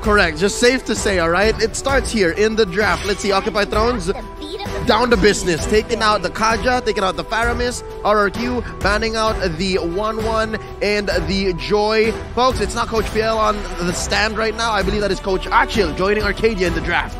Correct. Just safe to say, all right? It starts here in the draft. Let's see, Occupy Thrones down to business. Taking out the Kaja, taking out the Faramis, RRQ, banning out the 1-1 and the Joy. Folks, it's not Coach Fiel on the stand right now. I believe that is Coach Achil joining Arcadia in the draft.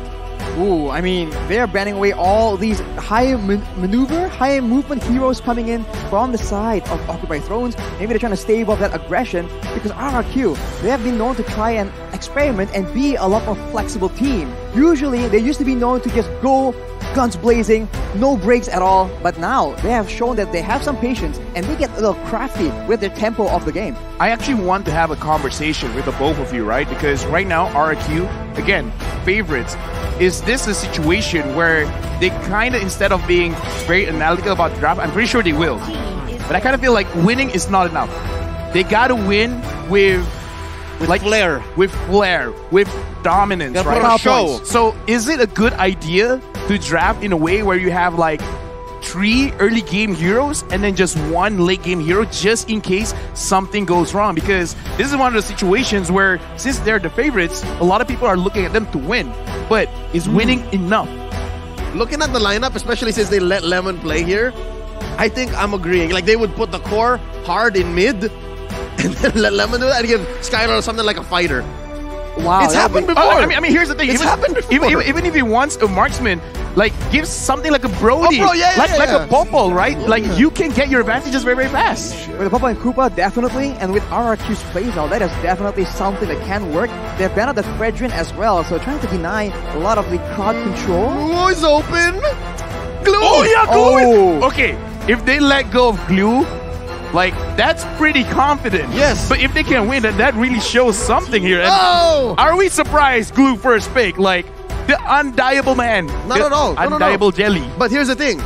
Ooh, I mean, they're banning away all these high maneuver, high movement heroes coming in from the side of Occupy Thrones. Maybe they're trying to stave off that aggression because RRQ, they have been known to try and experiment and be a lot more flexible team. Usually, they used to be known to just go guns blazing, no breaks at all, but now they have shown that they have some patience and they get a little crafty with their tempo of the game. I actually want to have a conversation with the both of you, right? Because right now, RRQ, again, favorites. Is this a situation where they kind of, instead of being very analytical about the draft, I'm pretty sure they will. But I kind of feel like winning is not enough. They got to win with like flair. With flair, with dominance, right? Show. So is it a good idea to draft in a way where you have like 3 early game heroes and then just 1 late game hero just in case something goes wrong? Because this is one of the situations where since they're the favorites, a lot of people are looking at them to win. But is winning enough? Looking at the lineup, especially since they let Lemon play here, I think I'm agreeing. Like they would put the core hard in mid and then let Lemon do that and give Skylar something like a fighter. Wow, it's happened before. I mean, here's the thing. It's happened before. Even if he wants a marksman, like give something like a Brody, like a Popol, right? Like you can get your advantages very, very fast. With the Popol and Koopa, definitely, and with RRQ's playstyle, that is definitely something that can work. They've banned out the Fredrin as well, so trying to deny a lot of the crowd control. Glue is open. Glue. Oh yeah, Glue. Okay, if they let go of Glue, like, that's pretty confident. Yes. But if they can win, then that really shows something here. And oh! Are we surprised Glue first pick? Like, the undieable man. Not at all. Undieable jelly. But here's the thing.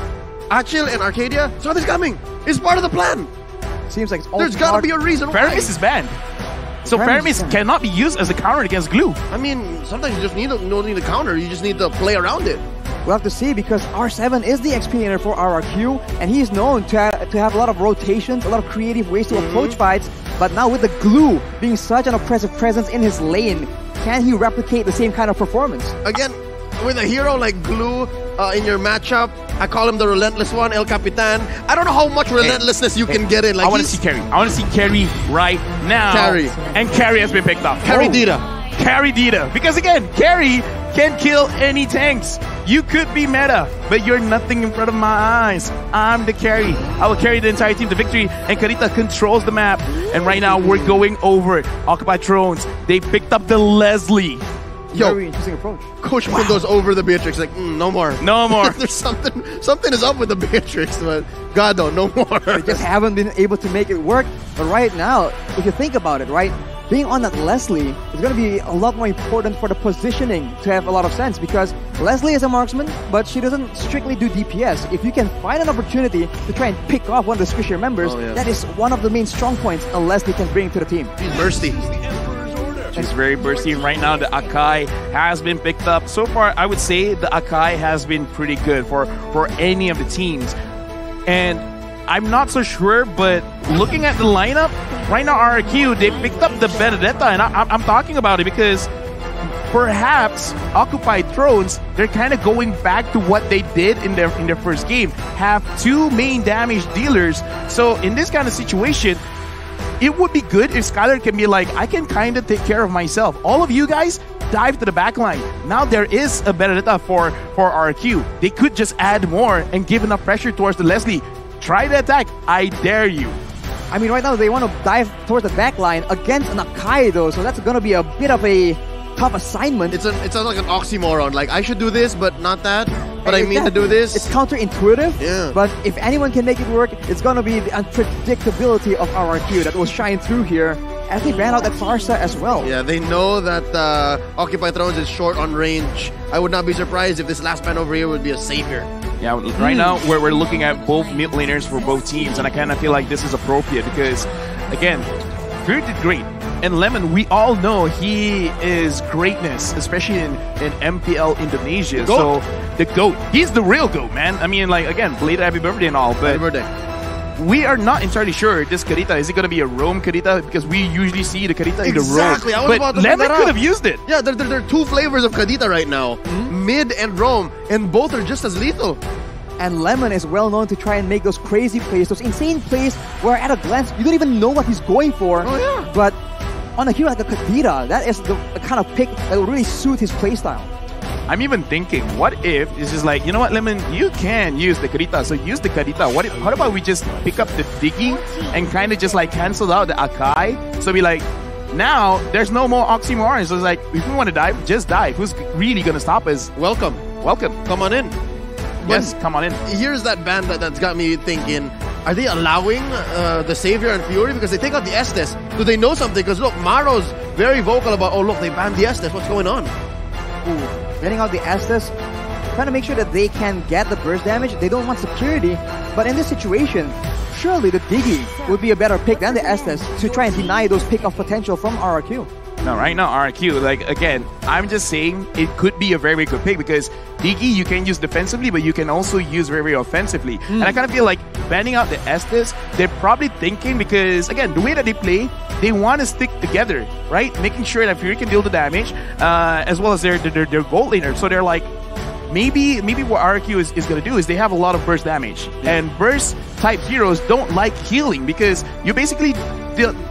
Achil and Arcadia, something's coming. It's part of the plan. Seems like it's all There's got to be a reason why. Faramis is banned. So Faramis cannot be used as a counter against Glue. I mean, sometimes you just don't need a counter. You just need to play around it. We'll have to see because R7 is the XP laner for RRQ and he's known to have a lot of rotations, a lot of creative ways to approach fights. But now with the Glue being such an oppressive presence in his lane, can he replicate the same kind of performance? Again, with a hero like Glue in your matchup, I call him the relentless one, El Capitan. I don't know how much relentlessness you can get in. Like I want to see Carry. I want to see Carry right now. Carry. And Carry has been picked up. Carry Dita. Carry Dita. Because again, Carry can kill any tanks. You could be meta, but you're nothing in front of my eyes. I'm the carry. I will carry the entire team to victory, and Carita controls the map. And right now, we're going over Occupy Thrones. They picked up the Leslie. Yo, very interesting approach. Coach Quinn goes over the Beatrix like, no more. No more. There's something is up with the Beatrix, but God, no more. They just haven't been able to make it work. But right now, if you think about it, right, being on that Leslie is going to be a lot more important for the positioning to have a lot of sense because Leslie is a marksman, but she doesn't strictly do DPS. If you can find an opportunity to try and pick off one of the squishier members, that is one of the main strong points a Leslie can bring to the team. She's bursty. She's very bursty, and right now the Akai has been picked up. So far, I would say the Akai has been pretty good for any of the teams. And I'm not so sure, but looking at the lineup, right now RRQ, they picked up the Benedetta, and I'm talking about it because perhaps Occupy Thrones, they're kind of going back to what they did in their first game, have 2 main damage dealers. So in this kind of situation, it would be good if Skylar can be like, I can kind of take care of myself. All of you guys, dive to the back line. Now there is a Benedetta for RRQ. They could just add more and give enough pressure towards the Leslie. Try the attack. I dare you. I mean, right now they want to dive towards the back line against an Akai though, so that's going to be a bit of a tough assignment. It's like an oxymoron. Like, I should do this, but not that. But I mean to do this. It's counterintuitive, but if anyone can make it work, it's going to be the unpredictability of RRQ that will shine through here as they ran out that Farsa as well. Yeah, they know that Occupy Thrones is short on range. I would not be surprised if this last man over here would be a savior. Yeah, right now we're looking at both mid laners for both teams, and I kind of feel like this is appropriate because, again, Fear did great. And Lemon, we all know he is greatness, especially in MPL Indonesia. So the GOAT. He's the real GOAT, man. I mean, like, again, belated happy birthday and all, but we are not entirely sure this Karita, is it going to be a roam Karita? Because we usually see the Karita in the roam. Exactly, I was about to bring Lemon that could up. have used it. Yeah, there are two flavors of Kadita right now. Mid and roam. And both are just as lethal. And Lemon is well known to try and make those crazy plays, those insane plays where at a glance you don't even know what he's going for. Oh, yeah. But on a hero like a Kadita, that is the kind of pick that will really suit his playstyle. I'm even thinking, what if it's just like, you know what, Lemon, you can use the Karita, so use the Karita. How about we just pick up the Diggy and kind of just like cancel out the Akai? So be like, now there's no more oxymorons. So it's like, if we want to dive, just dive. Who's really going to stop us? Welcome. Welcome. Come on in. Yes, come on in. Here's that ban that's got me thinking, are they allowing the Savior and Fury? Because they take out the Estes. Do they know something? Because look, Maro's very vocal about, oh look, they banned the Estes. What's going on? Ooh. Getting out the Estes, trying to make sure that they can get the burst damage. They don't want security, but in this situation, surely the Diggy would be a better pick than the Estes to try and deny those pick-off potential from RRQ. No, right now, RRQ, like, again, I'm just saying it could be a very, very good pick because Diggy you can use defensively, but you can also use very, very offensively. And I kind of feel like banning out the Estes, they're probably thinking because, again, the way that they play, they want to stick together, right? Making sure that Fury can deal the damage, as well as their gold laner. So they're like, maybe what RRQ is going to do is they have a lot of burst damage. And burst type heroes don't like healing because you basically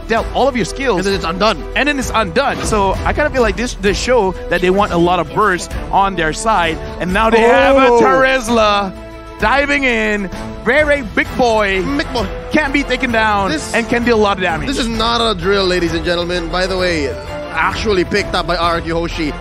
dealt all of your skills. And then it's undone. And then it's undone. So I kind of feel like this show that they want a lot of burst on their side. And now they have a Terizla diving in. Very, very big boy. Big boy. Can't be taken down and can deal a lot of damage. This is not a drill, ladies and gentlemen. By the way, actually picked up by RRQ Hoshi.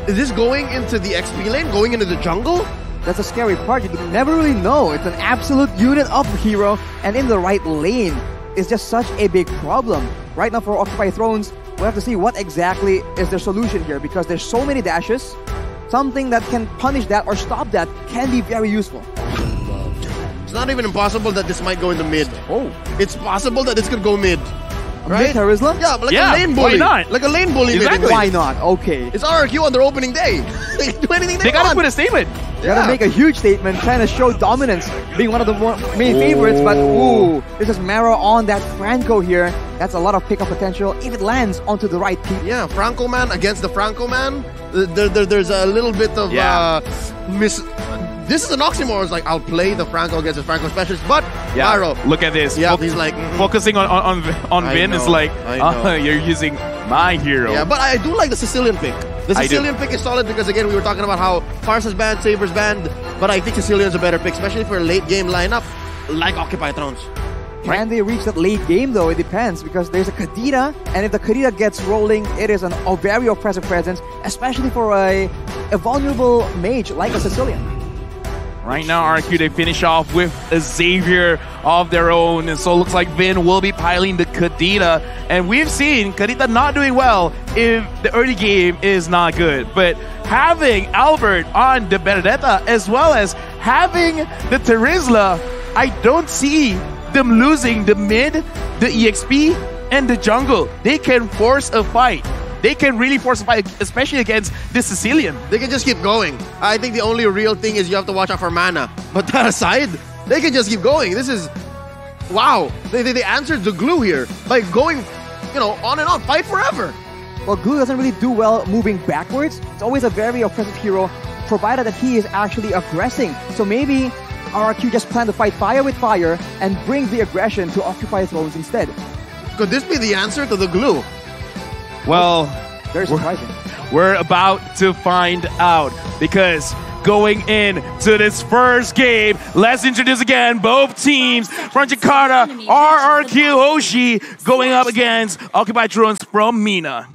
Is this going into the XP lane? Going into the jungle? That's a scary part. You never really know. It's an absolute unit of hero, and in the right lane is just such a big problem. Right now for Occupy Thrones, we'll have to see what exactly is their solution here because there's so many dashes. Something that can punish that or stop that can be very useful. It's not even impossible that this might go into mid. Oh. It's possible that this could go mid. Right? Mid Terizla? Yeah, but like Yeah, a lane bully. why not? Like a lane bully. Exactly. Mid. Why not? Okay. It's RRQ on their opening day. They can do anything They they gotta want. put a statement. Gotta make a huge statement, trying to show dominance, being one of the main favorites, but ooh, this is Maro on that Franco here. That's a lot of pickup potential if it lands onto the right people. Yeah, Franco man against the Franco man. There's a little bit of this is an oxymoron. It's like, I'll play the Franco against the Franco specialist, but Maro. Look at this. Yeah, he's like focusing on Vin is like, you're using my hero. Yeah, but I do like the Sicilian pick. The Sicilian pick is solid because, again, we were talking about how Farsa's banned, Saber's banned, but I think Sicilian's a better pick, especially for a late game lineup like Occupy Thrones. Can they reach that late game though? It depends because there's a Kadita, and if the Kadita gets rolling, it is a very oppressive presence, especially for a vulnerable mage like a Sicilian. Right now, RRQ, they finish off with a Xavier of their own. And so it looks like Vin will be piling the Kadita. And we've seen Kadita not doing well if the early game is not good. But having Albert on the Benedetta as well as having the Terizla, I don't see them losing the mid, the EXP, and the jungle. They can force a fight. They can really force a fight, especially against the Sicilian. They can just keep going. I think the only real thing is you have to watch out for mana. But that aside, they can just keep going. This is... Wow. They answered the glue here by going, on and on. Fight forever. Well, Glue doesn't really do well moving backwards. It's always a very oppressive hero, provided that he is actually aggressing. So maybe RRQ just plan to fight fire with fire and bring the aggression to Occupy Thrones instead. Could this be the answer to the glue? Well, very surprising. We're about to find out because going into this first game, let's introduce again both teams from Jakarta, RRQ Hoshi going up against Occupy Thrones from MENA.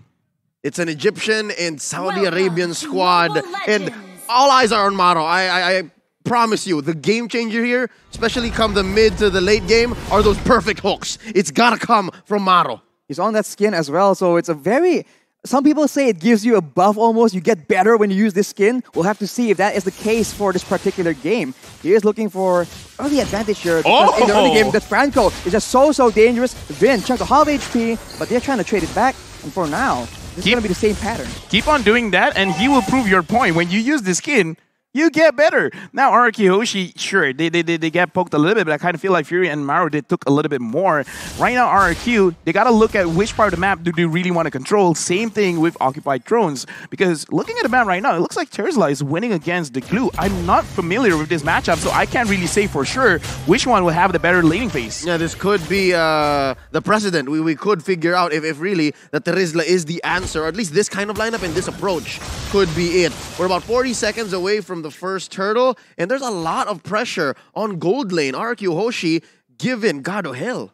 It's an Egyptian and Saudi Arabian squad, and all eyes are on Maro. I promise you, the game changer here, especially come the mid to the late game, are those perfect hooks. It's gotta come from Maro. He's on that skin as well, so it's a very... Some people say it gives you a buff almost. You get better when you use this skin. We'll have to see if that is the case for this particular game. He is looking for early advantage here. Because in the early game, the Franco is just so dangerous. Vin chucked a half HP, but they're trying to trade it back. And for now, this is going to be the same pattern. Keep on doing that, and he will prove your point. When you use the skin, You get better. Now, RRQ Hoshi, sure, they get poked a little bit, but I kind of feel like Fury and Maro, they took a little bit more. Right now, RRQ, they got to look at which part of the map do they really want to control. Same thing with Occupied Thrones, because looking at the map right now, it looks like Terzla is winning against the Glue. I'm not familiar with this matchup, so I can't really say for sure which one will have the better laning phase. Yeah, this could be the precedent. We could figure out if really that Terzla is the answer, or at least this kind of lineup and this approach could be it. We're about 40 seconds away from the first turtle, and there's a lot of pressure on gold lane. RRQ Hoshi given God of hell.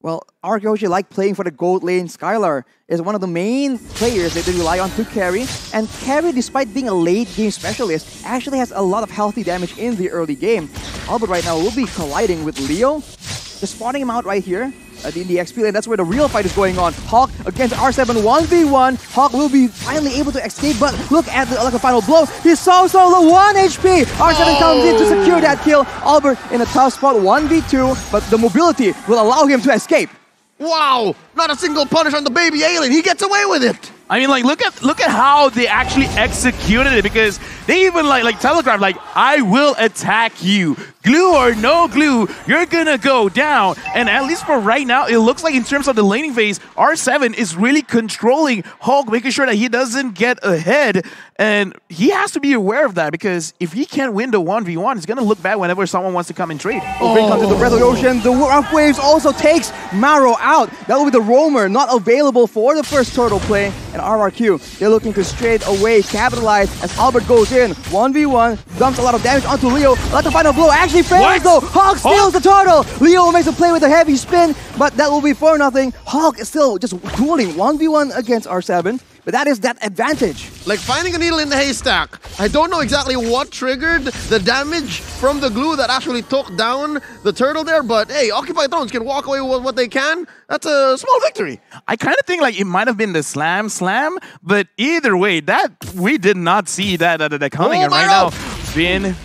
Well, RRQ Hoshi like playing for the gold lane. Skylar is one of the main players that they rely on to carry. And carry, despite being a late game specialist, actually has a lot of healthy damage in the early game. Albert right now will be colliding with Leo. Just spawning him out right here in the XP lane. That's where the real fight is going on. Hawk against R7 1v1. Hawk will be finally able to escape, but look at the final blow. He's so low, 1 HP. R7 comes in to secure that kill. Albert in a tough spot, 1v2, but the mobility will allow him to escape. Wow! Not a single punish on the baby alien. He gets away with it. I mean, like, look at how they actually executed it, because they even like telegraphed, like, I will attack you. Glue or no glue, you're gonna go down. And at least for right now, it looks like in terms of the laning phase, R7 is really controlling Hulk, making sure that he doesn't get ahead. And he has to be aware of that, because if he can't win the 1v1, it's gonna look bad whenever someone wants to come and trade. Bring comes to the Breath of the Ocean. The Rough Waves also takes Maro out. That will be the Roamer, not available for the first turtle play. And RRQ, they're looking to straight away capitalize as Albert goes in. 1v1, dumps a lot of damage onto Leo. Let the final blow actually fails though. Hawk steals the turtle. Leo makes a play with a heavy spin, but that will be for nothing. Hawk is still just dueling 1v1 against R7. But that is that advantage. Like finding a needle in the haystack. I don't know exactly what triggered the damage from the glue that actually took down the turtle there, but hey, Occupied Thrones can walk away with what they can. That's a small victory. I kind of think like it might have been the slam, but either way, that we did not see that coming. And right now, Vin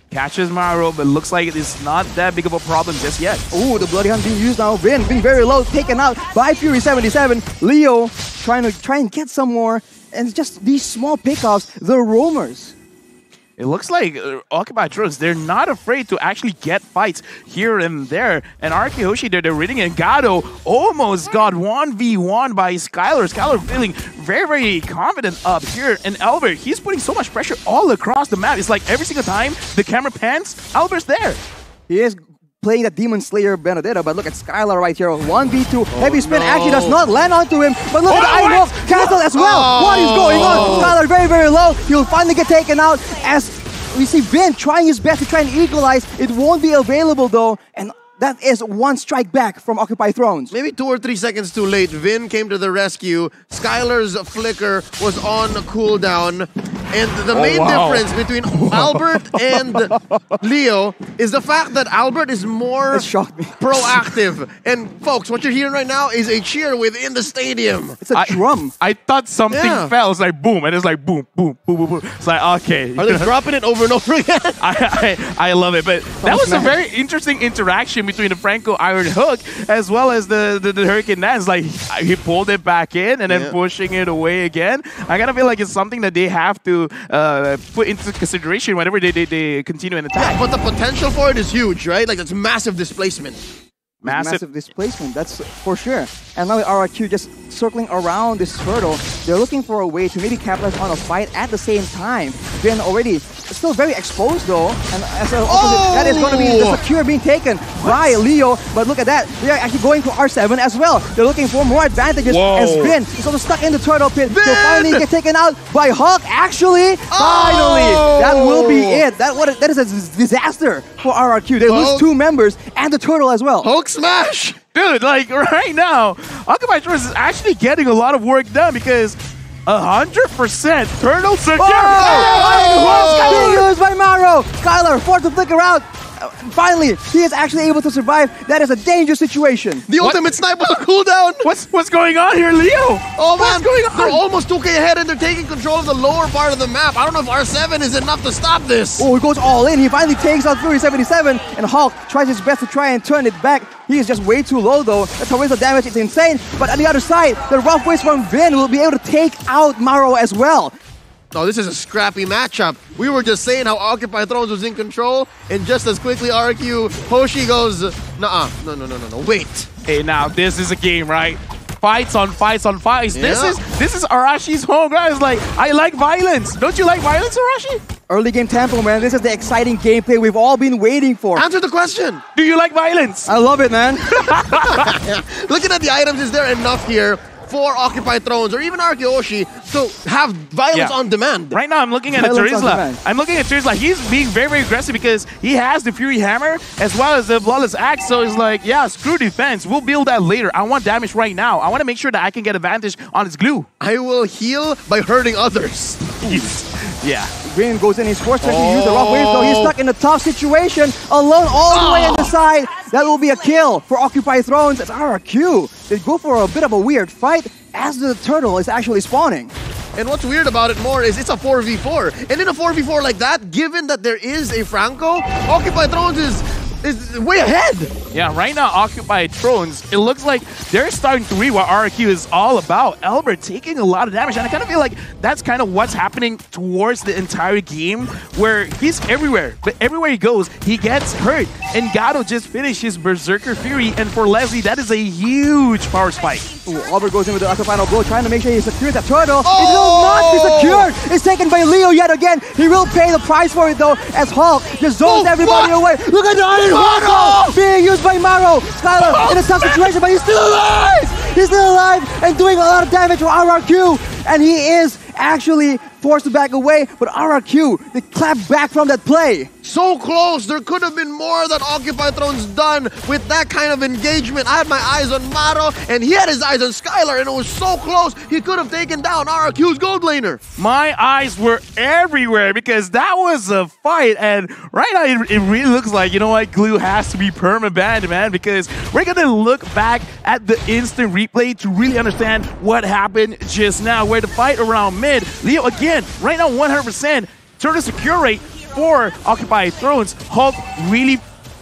catches Maro, but looks like it's not that big of a problem just yet. Oh, the Bloody Hunt being used now. Vin being very low, taken out by Fury 77. Leo trying and get some more, and just these small pickoffs, the roamers. It looks like Occupied Thrones, they're not afraid to actually get fights here and there. And RRQ Hoshi, they're reading, and Gado almost got 1v1 by Skylar. Skylar feeling very, very confident up here. And Albert, he's putting so much pressure all across the map. It's like every single time the camera pans, Albert's there. He is playing that Demon Slayer Benedetta, but look at Skylar right here. 1v2. Heavy spin actually does not land onto him, but look at the Iron Wolf cancel as well. What is going on? Skylar very, very low. He'll finally get taken out as we see Vin trying his best to try and equalize. It won't be available though, and that is one strike back from Occupied Thrones. Maybe 2 or 3 seconds too late. Vin came to the rescue. Skylar's flicker was on cooldown. And the main difference between Albert and Leo is the fact that Albert is more proactive. And folks, what you're hearing right now is a cheer within the stadium. It's a drum. I thought something fell. It's like boom, and it's like boom, boom, boom, boom, boom. It's like, okay. Are they dropping it over and over again? I love it. But that was a very interesting interaction between the Franco Iron Hook as well as the Hurricane Dance. Like, he pulled it back in and then pushing it away again. I kind of feel like it's something that they have to put into consideration whenever they continue an attack. Yeah, but the potential for it is huge, right? Like, that's massive displacement. Massive displacement, that's for sure. And now with RRQ just circling around this turtle, they're looking for a way to maybe capitalize on a fight at the same time. Vin already still very exposed though, and as an opposite, that is going to be the secure being taken by Leo. But look at that, they are actually going for R7 as well. They're looking for more advantages as Vin is sort of stuck in the turtle pit. He'll finally get taken out by Hawk. Actually, finally, that will be it. That is a disaster for RRQ. They lose 2 members and the turtle as well. Hulk smash! Dude, like right now, Occupied Thrones is actually getting a lot of work done because 100% turtle secure. Being used by Maro. Skylar forced to flicker out. Finally, he is actually able to survive. That is a dangerous situation. The ultimate snipe was a cooldown. What's going on here, Leo? Oh man, they're almost 2K ahead and they're taking control of the lower part of the map. I don't know if R7 is enough to stop this. Oh, he goes all in. He finally takes out Fury 77, and Hulk tries his best to try and turn it back. He is just way too low though. The torrential damage is insane. But on the other side, the rough waves from Vin will be able to take out Maro as well. Oh, this is a scrappy matchup. We were just saying how Occupy Thrones was in control, and just as quickly RRQ, Hoshi goes, nuh-uh, no, wait. Hey, now this is a game, right? Fights on fights on fights. Yeah. This is Arashi's home, guys. Like, I like violence. Don't you like violence, Arashi? Early game tempo, man. This is the exciting gameplay we've all been waiting for. Answer the question. Do you like violence? I love it, man. Looking at the items, is there enough here for Occupy Thrones or even Hoshi to have violence on demand? Right now, I'm looking at Terizla. I'm looking at Terizla. He's being very, very aggressive because he has the Fury Hammer as well as the Flawless Axe. So it's like, yeah, screw defense. We'll build that later. I want damage right now. I want to make sure that I can get advantage on his glue. I will heal by hurting others. Yeah. Green goes in. He's forced to use the rock wave, though. He's stuck in a tough situation, alone all the way on the side. That will be a kill for Occupy Thrones as RRQ. They go for a bit of a weird fight as the turtle is actually spawning. And what's weird about it more is it's a 4v4. And in a 4v4 like that, given that there is a Franco, Occupy Thrones is way ahead. Yeah, right now, Occupy Thrones, it looks like they're starting to read what RRQ is all about. Albert taking a lot of damage, and I kind of feel like that's kind of what's happening towards the entire game, where he's everywhere, but everywhere he goes, he gets hurt. And Gato just finished his Berserker Fury, and for Leslie, that is a huge power spike. Ooh, Albert goes in with the upper final blow, trying to make sure he secures that turtle. It will not be secured. It's taken by Leo yet again. He will pay the price for it, though, as Hulk just zones everybody away. Look at the Iron Hulk being used by Maro. Skylar in a tough situation, but he's still alive. He's still alive and doing a lot of damage for RRQ. And he is actually forced to back away, but RRQ, they clap back from that play. So close. There could have been more that Occupy Thrones done with that kind of engagement. I had my eyes on Maro, and he had his eyes on Skylar, and it was so close. He could have taken down RRQ's gold laner. My eyes were everywhere because that was a fight, and right now it really looks like, you know what, Glue has to be perma-banned, man, because we're going to look back at the instant replay to really understand what happened just now, where the fight around mid, Leo again, right now 100%, turn to secure rate for Occupy Thrones. Hulk really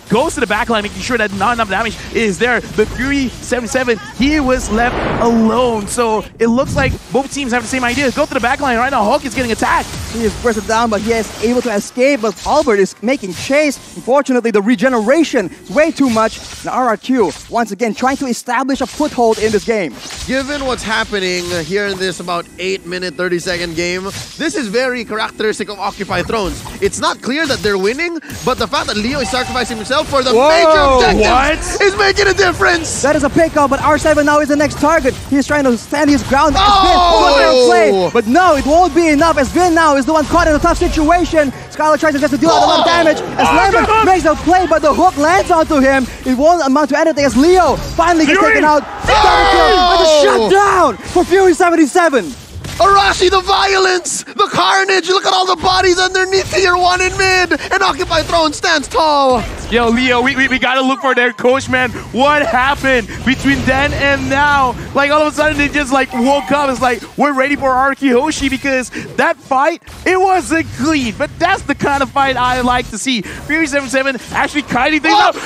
goes to the backline, making sure that not enough damage is there. But Fury 77, he was left alone. So it looks like both teams have the same idea. Go to the backline. Right now, Hulk is getting attacked. He is bursted down, but he is able to escape. But Albert is making chase. Unfortunately, the regeneration is way too much. Now RRQ, once again, trying to establish a foothold in this game. Given what's happening here in this about 8-minute, 30-second game, this is very characteristic of Occupy Thrones. It's not clear that they're winning, but the fact that Leo is sacrificing himself for the major objectives is making a difference. That is a pickup, but R7 now is the next target. He's trying to stand his ground. Play, but no, it won't be enough as Vin now is the one caught in a tough situation. Skylar tries to just deal a lot of damage as Lemon makes a play, but the hook lands onto him. It won't amount to anything as Leo finally gets taken out. Double kill with a shutdown for Fury 77. Arashi, the violence, the carnage, look at all the bodies underneath tier 1 in mid, and Occupy Throne stands tall. Yo, Leo, we gotta look for their coach, man. What happened between then and now? Like, all of a sudden, they just, like, woke up. It's like, we're ready for RRQ Hoshi because that fight, it wasn't clean. But that's the kind of fight I like to see. Fury 77 actually kiting things up. And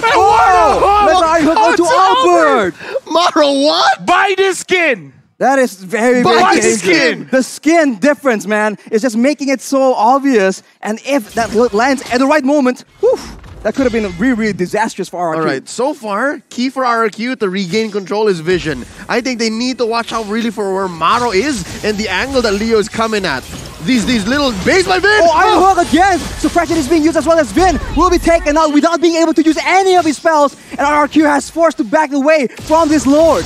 let's hook to Albert. Maro, what? Buy this skin. That is very, very dangerous. The skin difference, man, is just making it so obvious. And if that lands at the right moment, whew, that could have been really, really disastrous for RRQ. All right, so far, key for RRQ to regain control is vision. I think they need to watch out really for where Maro is and the angle that Leo is coming at. These little base by Vin. Oh, Iron Hook again. Suppression is being used as well as Vin will be taken out without being able to use any of his spells. And RRQ has forced to back away from this Lord.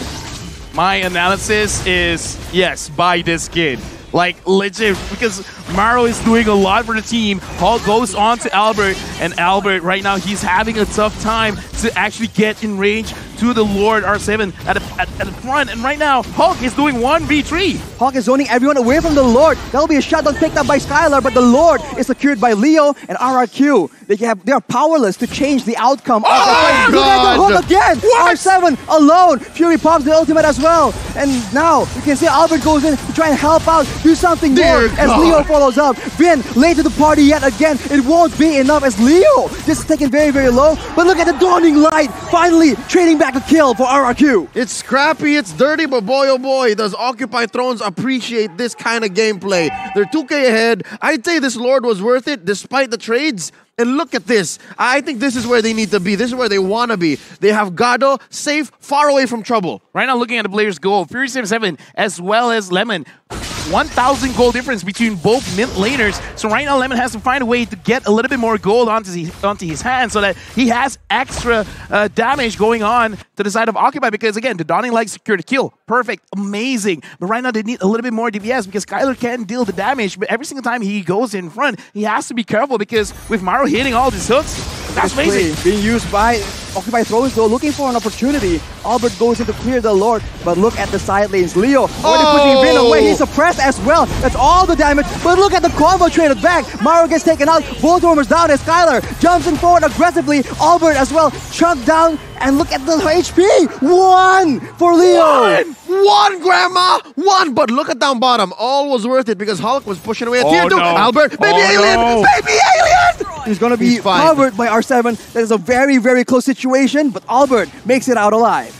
My analysis is, yes, buy this skin. Like, legit, because Maro is doing a lot for the team. Hulk goes on to Albert, and Albert, right now, he's having a tough time to actually get in range to the Lord R7 at the front. And right now, Hulk is doing 1v3. Hulk is zoning everyone away from the Lord. That'll be a shutdown picked up by Skylar, but the Lord is secured by Leo and RRQ. They are powerless to change the outcome of the fight. Look at the hook again! What? R7 alone! Fury pops the ultimate as well. And now, you can see Albert goes in to try and help out, do something more as Leo follows up. Vin late to the party yet again. It won't be enough as Leo just taken very, very low. But look at the dawning light. Finally trading back a kill for RRQ. It's scrappy, it's dirty, but boy oh boy, does Occupy Thrones appreciate this kind of gameplay. They're 2K ahead. I'd say this Lord was worth it despite the trades. And look at this. I think this is where they need to be. This is where they want to be. They have Gado safe, far away from trouble. Right now, looking at the players' goal, Fury77 as well as Lemon. 1,000 gold difference between both mid laners. So right now, Lemon has to find a way to get a little bit more gold onto his hands so that he has extra damage going on to the side of Occupy. Because again, the Dawning Light secured the kill. Perfect, amazing. But right now, they need a little bit more DPS because Skylar can deal the damage. But every single time he goes in front, he has to be careful because with Maro hitting all these hooks, that's amazing. Being used by Occupy Thrones though, looking for an opportunity. Albert goes in to clear the Lord, but look at the side lanes. Leo already pushing Vin away. He's suppressed as well. That's all the damage. But look at the combo traded back. Maro gets taken out. Both warmers down as Skylar jumps in forward aggressively. Albert as well chunked down. And look at the HP. 1 for Leo. One, Grandma! 1! But look at down bottom. All was worth it because Hulk was pushing away at tier 2. No. Albert, baby alien! No. Baby alien! He's going to be covered by R7. That is a very, very close situation, but Albert makes it out alive.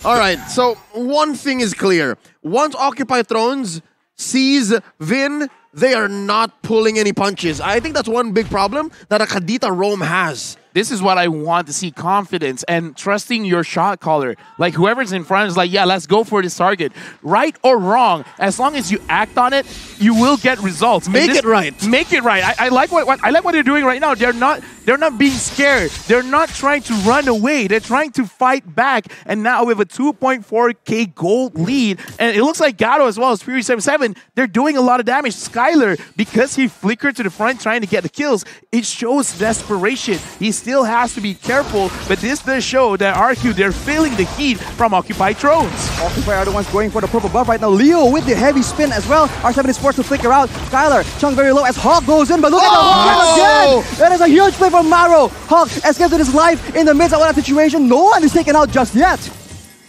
All right, so one thing is clear. Once Occupy Thrones sees Vin, they are not pulling any punches. I think that's one big problem that a Kadita Rome has. This is what I want to see, confidence and trusting your shot caller. Like whoever's in front is like, yeah, let's go for this target. Right or wrong, as long as you act on it, you will get results. Make it right. Make it right. I like what they're doing right now. They're not being scared. They're not trying to run away. They're trying to fight back. And now with a 2.4k gold lead, and it looks like Gato as well as Fury77, they're doing a lot of damage. Skylar, because he flickered to the front trying to get the kills, it shows desperation. He still has to be careful, but this does show that RQ, they're feeling the heat from Occupy Thrones. Occupy are the ones going for the purple buff right now. Leo with the heavy spin as well. R7 is forced to flicker out. Skylar chunk very low as Hawk goes in, but look at the Hawk again! That is a huge play from Maro. Hawk escaped his life in the midst of that situation. No one is taken out just yet.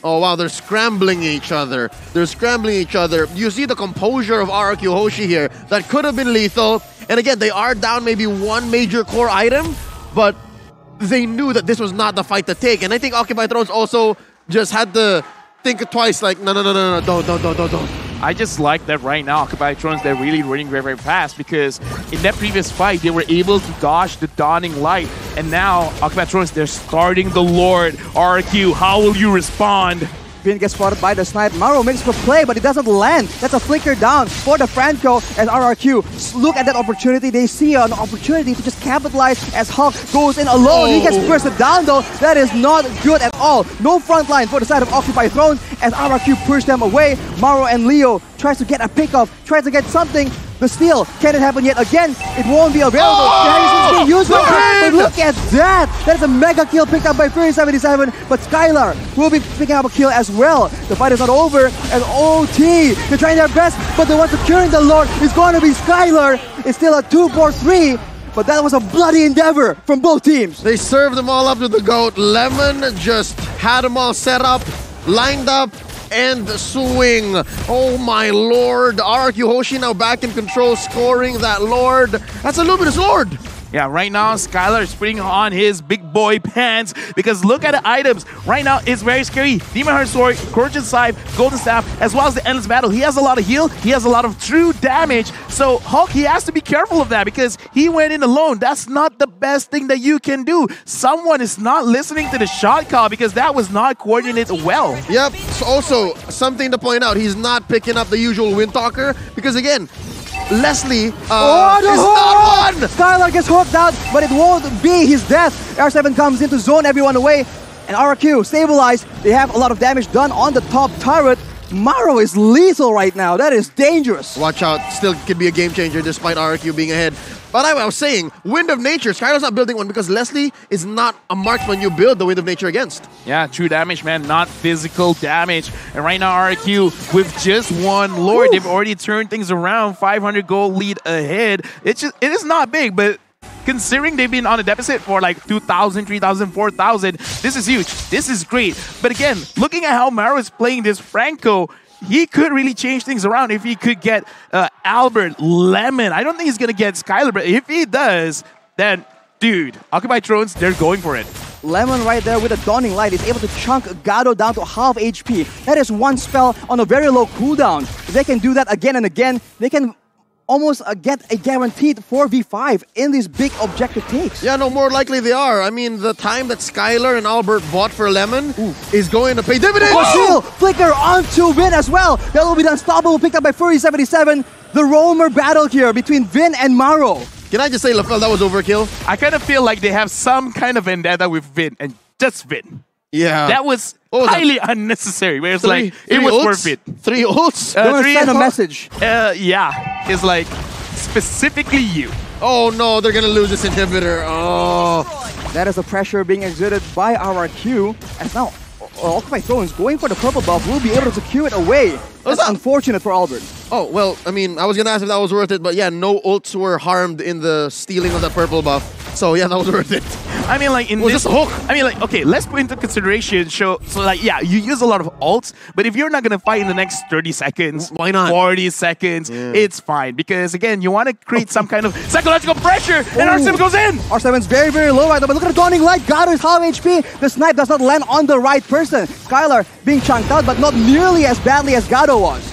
Oh wow, they're scrambling each other. They're scrambling each other. You see the composure of RRQ Hoshi here. That could have been lethal. And again, they are down maybe one major core item, but they knew that this was not the fight to take. And I think Occupy Thrones also just had to think twice, like, no, don't. I just like that right now, Occupy Thrones, they're really running very, very fast because in that previous fight, they were able to dodge the Dawning Light. And now, Occupy Thrones, they're starting the Lord. RQ, how will you respond? Vin gets spotted by the snipe. Maro makes for play, but it doesn't land. That's a flicker down for the Franco as RRQ. Look at that opportunity. They see an opportunity to just capitalize as Hawk goes in alone. He gets bursted down though. That is not good at all. No front line for the side of Occupy Thrones as RRQ push them away. Maro and Leo tries to get a pickup, tries to get something. The steal, can it happen yet again? It won't be available. Being used but look at that! That is a mega kill picked up by Fury77, but Skylar will be picking up a kill as well. The fight is not over, and OT, they're trying their best, but the one securing the Lord is going to be Skylar. It's still a 2-4-3, but that was a bloody endeavor from both teams. They served them all up to the GOAT. Lemon just had them all set up, lined up, and swing. Oh my lord. RRQ Hoshi now back in control, scoring that Lord. That's a Luminous Lord. Yeah, right now, Skylar is putting on his big boy pants because look at the items. Right now, it's very scary. Demon Heart Sword, Scorching Scythe, Golden Staff, as well as the Endless Battle. He has a lot of heal. He has a lot of true damage. So Hulk, he has to be careful of that because he went in alone. That's not the best thing that you can do. Someone is not listening to the shot call because that was not coordinated well. Yep. So also, something to point out, he's not picking up the usual Windtalker because again, Leslie is not one! Skylar gets hooked out, but it won't be his death. R7 comes in to zone everyone away, and RRQ stabilized. They have a lot of damage done on the top turret. Maro is lethal right now. That is dangerous. Watch out. Still could be a game changer despite RRQ being ahead. But I was saying, Wind of Nature, Skylar's not building one because Leslie is not a marksman you build the Wind of Nature against. Yeah, true damage, man, not physical damage. And right now, RRQ, with just one Lord, they've already turned things around, 500 gold lead ahead. It is not big, but considering they've been on a deficit for like 2,000, 3,000, 4,000, this is huge. This is great. But again, looking at how Maro is playing this Franco, he could really change things around if he could get Albert, Lemon. I don't think he's going to get Skylar, but if he does, then, dude, Occupy Thrones, they're going for it. Lemon right there with a Dawning Light is able to chunk Gado down to half HP. That is one spell on a very low cooldown. If they can do that again and again, they can almost get a guaranteed 4v5 in these big objective takes. Yeah, no, more likely they are. I mean, the time that Skylar and Albert bought for Lemon is going to pay dividends. Oh! Flicker onto Vin as well. That will be the unstoppable picked up by Fury77. The roamer battle here between Vin and Maro. Can I just say, LaFell, that was overkill? I kind of feel like they have some kind of vendetta with Vin, and just Vin. Yeah. That was highly unnecessary, where it's like, it was worth it. 3 ults? They want to send a message. Yeah. It's like, specifically you. Oh no, they're gonna lose this inhibitor. Oh. That is the pressure being exerted by RRQ, as now Occupy Thrones going for the purple buff will be able to secure it away. That's unfortunate for Albert. Oh, well, I mean, I was gonna ask if that was worth it, but yeah, no ults were harmed in the stealing of that purple buff. So yeah, that was worth it. I mean, like, in this a hook. I mean, like, okay, let's put into consideration, so like, yeah, you use a lot of ults, but if you're not gonna fight in the next 30 seconds, why not? 40 seconds, it's fine. Because again, you want to create some kind of psychological pressure, and R7 goes in! R7's very, very low right now, but look at the Dawning Light. Gado is half HP. The snipe does not land on the right person. Skylar being chunked out, but not nearly as badly as Gado was.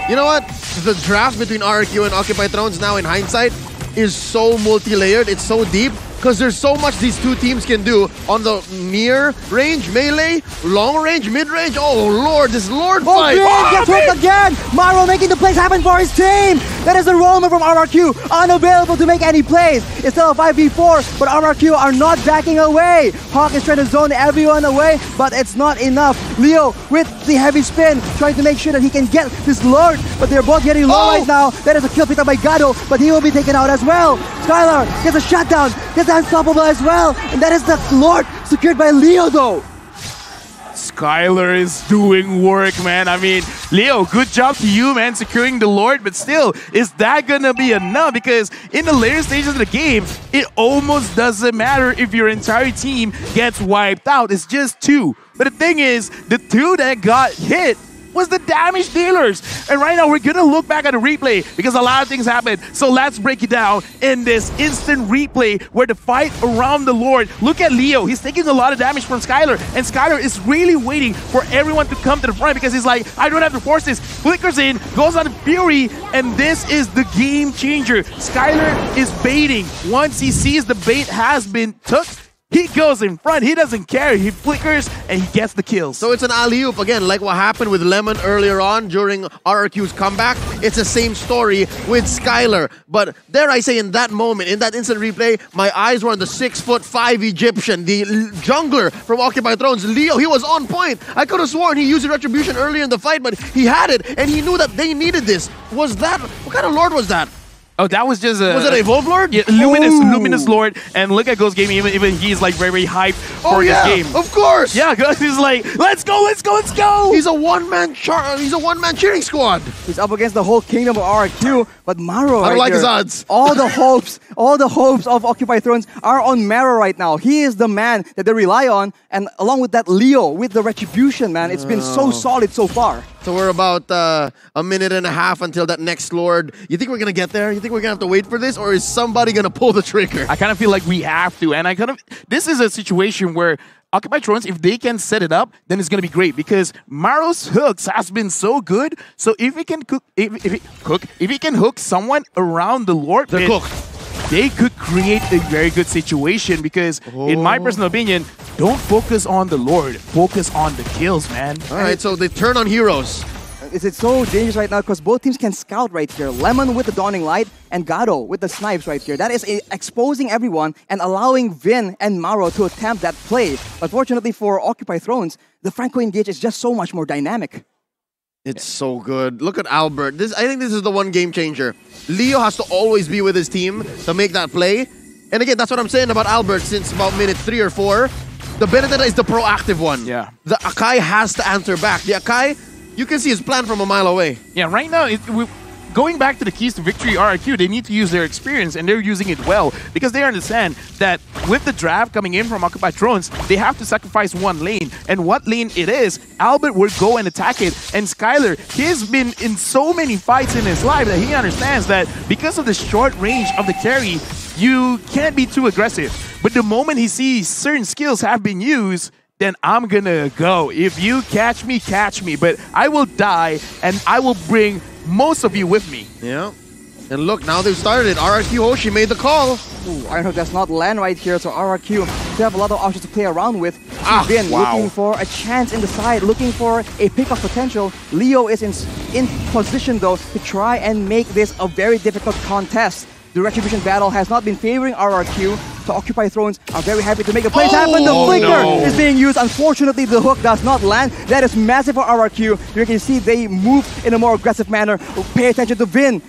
You know what? The draft between RRQ and Occupy Thrones now in hindsight is so multi-layered, it's so deep, because there's so much these two teams can do on the near range, melee, long range, mid range. Oh lord, this Lord fight! Vin gets hooked again! Maro making the plays happen for his team! That is the roamer from RRQ, unavailable to make any plays. It's still a 5v4, but RRQ are not backing away. Hawk is trying to zone everyone away, but it's not enough. Leo with the heavy spin, trying to make sure that he can get this Lord, but they're both getting low right now. That is a kill picked up by Gado, but he will be taken out as well. Skylar gets a shutdown, gets unstoppable as well, and that is the Lord secured by Leo though. Skylar is doing work, man. I mean, Leo, good job to you, man, securing the Lord, but still, is that gonna be enough? Because in the later stages of the game, it almost doesn't matter if your entire team gets wiped out. It's just 2. But the thing is, the 2 that got hit was the damage dealers. And right now, we're gonna look back at the replay because a lot of things happened. So let's break it down in this instant replay where the fight around the Lord. Look at Leo. He's taking a lot of damage from Skylar, and Skylar is really waiting for everyone to come to the front because he's like, I don't have to force this. Flickers in, goes on Fury, and this is the game changer. Skylar is baiting. Once he sees the bait has been took, he goes in front, he doesn't care, he flickers, and he gets the kills. So it's an alley-oop, again, like what happened with Lemon earlier on during RRQ's comeback. It's the same story with Skylar. But dare I say, in that moment, in that instant replay, my eyes were on the 6'5" Egyptian, the jungler from Occupy Thrones, Leo. He was on point. I could have sworn he used the Retribution earlier in the fight, but he had it, and he knew that they needed this. Was that, what kind of Lord was that? Oh, that was just a... Was it a Evolve Lord? Yeah, Luminous Lord. And look at Ghost Gaming, even he's like very hyped for this game. Of course! Yeah, Ghost is like, let's go, let's go, let's go! He's a one-man cheering squad. He's up against the whole kingdom of RRQ, but Maro I don't like here, his odds. all the hopes of Occupy Thrones are on Maro right now. He is the man that they rely on, and along with that, Leo with the Retribution, man. It's been so solid so far. So we're about a minute and a half until that next Lord. You think we're gonna get there? You think we're gonna have to wait for this, or is somebody gonna pull the trigger? I kind of feel like we have to, and this is a situation where Occupy Thrones, if they can set it up, then it's gonna be great because Maro's hooks has been so good. So if he can if he can hook someone around the Lord, they're cooked. They could create a very good situation because, in my personal opinion, don't focus on the Lord. Focus on the kills, man. All right, so they turn on heroes. It's so dangerous right now because both teams can scout right here. Lemon with the Dawning Light and Gado with the snipes right here. That is exposing everyone and allowing Vin and Maro to attempt that play. But fortunately for Occupy Thrones, the Franco engage is just so much more dynamic. It's so good. Look at Albert. I think this is the one game changer. Leo has to always be with his team to make that play. And again, that's what I'm saying about Albert since about minute 3 or 4. The Benedetta is the proactive one. Yeah. The Akai has to answer back. The Akai, you can see his plan from a mile away. Yeah, right now, going back to the keys to victory RRQ, they need to use their experience, and they're using it well because they understand that with the draft coming in from Occupied Thrones, they have to sacrifice one lane. And what lane it is, Albert will go and attack it. And Skylar, he's been in so many fights in his life that he understands that because of the short range of the carry, you can't be too aggressive. But the moment he sees certain skills have been used, then I'm gonna go. If you catch me, catch me. But I will die, and I will bring most of you with me. Yeah. And look, now they've started it. RRQ Hoshi made the call. Ooh, Iron Hook does not land right here, so RRQ, they have a lot of options to play around with. Vin looking for a chance in the side, looking for a pick-off potential. Leo is in position, though, to try and make this a very difficult contest. The Retribution battle has not been favoring RRQ, so Occupy Thrones are very happy to make the plays happen. The flicker is being used. Unfortunately, the hook does not land. That is massive for RRQ. You can see they move in a more aggressive manner. Pay attention to Vin.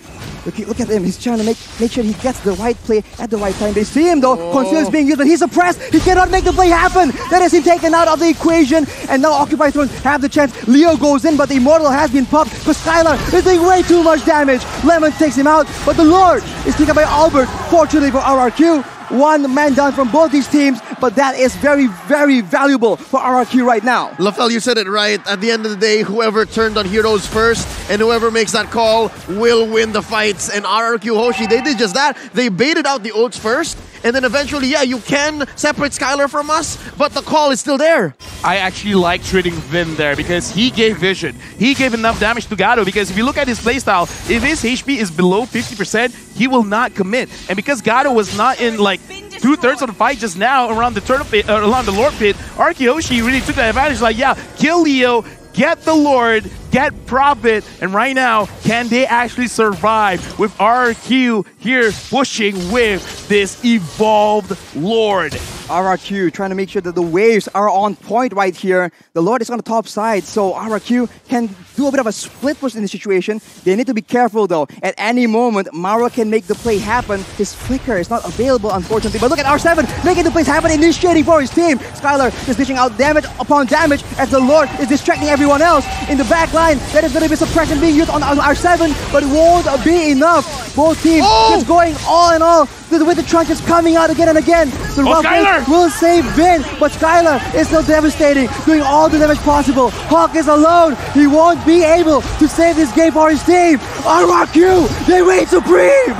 Look at him. He's trying to make sure he gets the right play at the right time. They see him, though. Conceal is being used, but he's suppressed. He cannot make the play happen. That is him taken out of the equation. And now Occupy Thrones have the chance. Leo goes in, but the Immortal has been popped because Skylar is doing way too much damage. Lemon takes him out, but the Lord is taken by Albert. Fortunately for RRQ, one man down from both these teams, but that is very, very valuable for RRQ right now. LaFell, you said it right. At the end of the day, whoever turned on heroes first and whoever makes that call will win the fights. And RRQ Hoshi, they did just that. They baited out the ults first, and then eventually, yeah, you can separate Skylar from us, but the call is still there. I actually like trading Vin there because he gave vision. He gave enough damage to Gato because if you look at his playstyle, if his HP is below 50%, he will not commit. And because Gato was not in like 2/3 of the fight just now around the turtle pit, around the Lord pit, RRQ Hoshi really took that advantage. Like, yeah, kill Leo, get the Lord, get Prophet, and right now, can they actually survive with RRQ here pushing with this evolved Lord? RRQ trying to make sure that the waves are on point right here. The Lord is on the top side, so RRQ can do a bit of a split push in the situation. They need to be careful, though. At any moment, Mara can make the play happen. His flicker is not available, unfortunately. But look at R7 making the plays happen, initiating for his team. Skylar is dishing out damage upon damage as the Lord is distracting everyone else. In the back line, that is going to be suppression being used on R7, but it won't be enough. Both teams just going all in all. With the trunk is coming out again and again. The rough play will save Vin, but Skylar is still devastating, doing all the damage possible. Hawk is alone. He won't be able to save this game for his team. RRQ, they reign supreme.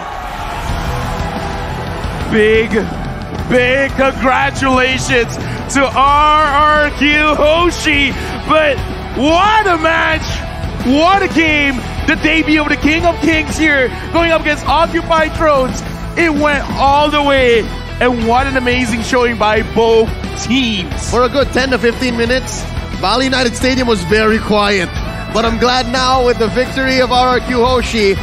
Big congratulations to RRQ Hoshi. But what a match. What a game. The debut of the King of Kings here going up against Occupied Thrones. It went all the way, and what an amazing showing by both teams. For a good 10 to 15 minutes, Bali United Stadium was very quiet. But I'm glad now with the victory of RRQ Hoshi,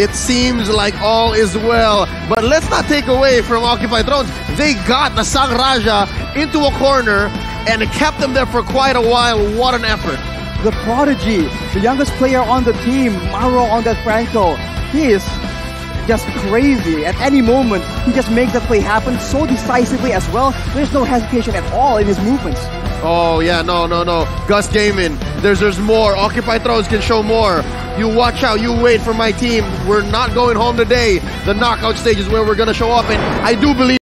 it seems like all is well. But let's not take away from Occupied Thrones. They got the Sang Raja into a corner and kept them there for quite a while. What an effort. The prodigy, the youngest player on the team, Mauro on that Franco, he is just crazy. At any moment, he just makes the play happen so decisively as well. There's no hesitation at all in his movements. Oh yeah, no. Gus Gaiman, there's more. Occupied Thrones can show more. You watch out, you wait for my team. We're not going home today. The knockout stage is where we're gonna show up, and I do believe